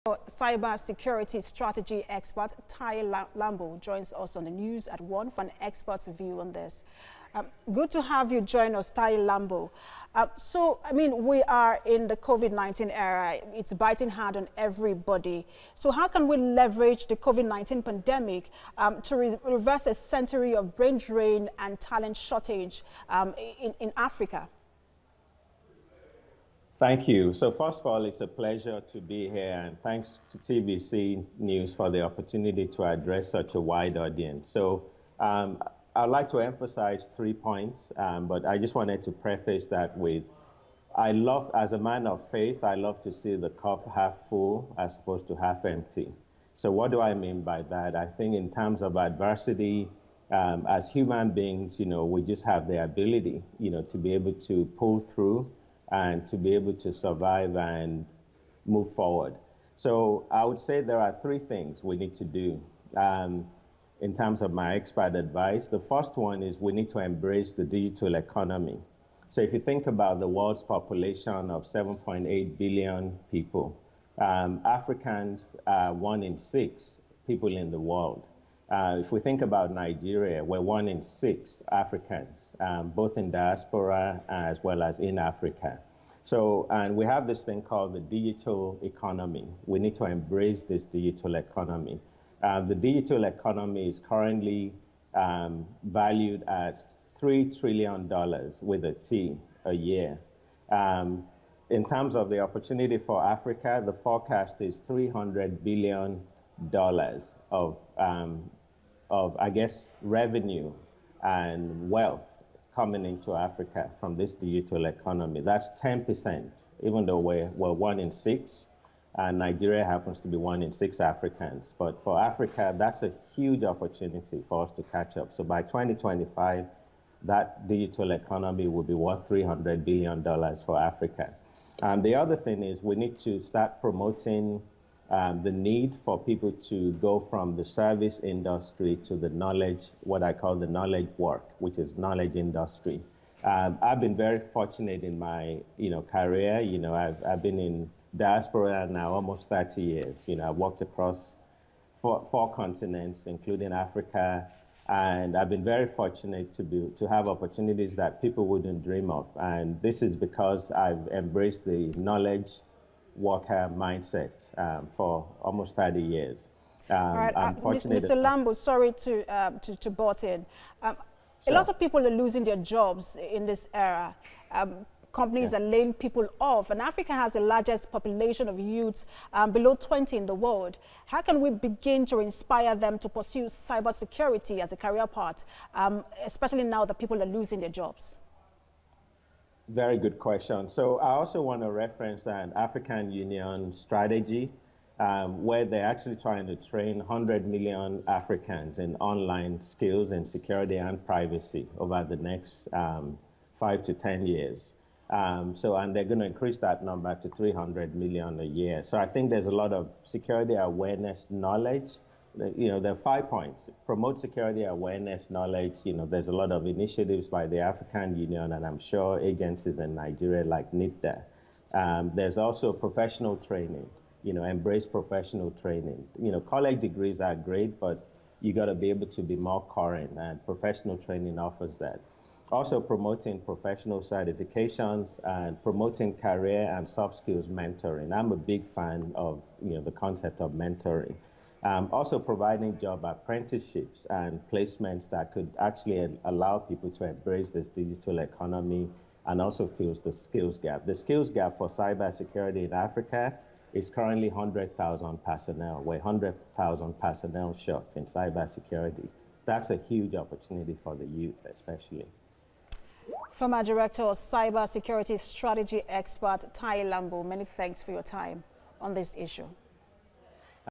Cyber security strategy expert Taiye Lambo joins us on the news at 1 for an expert's view on this. Good to have you join us, Taiye Lambo. We are in the COVID-19 era. It's biting hard on everybody. So how can we leverage the COVID-19 pandemic to reverse a century of brain drain and talent shortage in Africa? Thank you. So first of all, it's a pleasure to be here, and thanks to TVC News for the opportunity to address such a wide audience. So I'd like to emphasize 3 points, but I just wanted to preface that with, as a man of faith, I love to see the cup half full as opposed to half empty. So what do I mean by that? I think in terms of adversity, as human beings, we just have the ability, to be able to pull through and to be able to survive and move forward. So I would say there are 3 things we need to do in terms of my expert advice. The first one is we need to embrace the digital economy. So if you think about the world's population of 7.8 billion people, Africans are 1 in 6 people in the world. If we think about Nigeria, we're 1 in 6 Africans, both in diaspora as well as in Africa. So, and we have this thing called the digital economy. We need to embrace this digital economy. The digital economy is currently valued at $3 trillion with a T a year. In terms of the opportunity for Africa, the forecast is $300 billion of revenue and wealth coming into Africa from this digital economy. That's 10%, even though we're 1 in 6, and Nigeria happens to be 1 in 6 Africans. But for Africa, that's a huge opportunity for us to catch up. So by 2025, that digital economy will be worth $300 billion for Africa. The other thing is we need to start promoting the need for people to go from the service industry to the knowledge, what I call the knowledge work, which is knowledge industry. I've been very fortunate in my career. I've been in diaspora now almost 30 years. I've worked across four continents, including Africa, and I've been very fortunate to have opportunities that people wouldn't dream of. And this is because I've embraced the knowledge worker mindset for almost 30 years. All right, Mr. Lambo, sorry to butt in. Sure. A lot of people are losing their jobs in this era. Companies are laying people off, and Africa has the largest population of youths below 20 in the world. How can we begin to inspire them to pursue cybersecurity as a career path, especially now that people are losing their jobs? Very good question. So I also want to reference an African Union strategy where they're actually trying to train 100 million Africans in online skills in security and privacy over the next 5 to 10 years. And they're going to increase that number to 300 million a year. So I think there's a lot of security awareness knowledge. There are 5 points. Promote security awareness knowledge. There's a lot of initiatives by the African Union, and I'm sure agencies in Nigeria like NITDA. There's also professional training. Embrace professional training. College degrees are great, but you got to be able to be more current, and professional training offers that. Also promoting professional certifications and promoting career and soft skills mentoring. I'm a big fan of the concept of mentoring. Also providing job apprenticeships and placements that could actually allow people to embrace this digital economy and also fills the skills gap. The skills gap for cybersecurity in Africa is currently 100,000 personnel. We're 100,000 personnel short in cybersecurity. That's a huge opportunity for the youth, especially. Former Director of Cybersecurity Strategy Expert Taiye Lambo, many thanks for your time on this issue.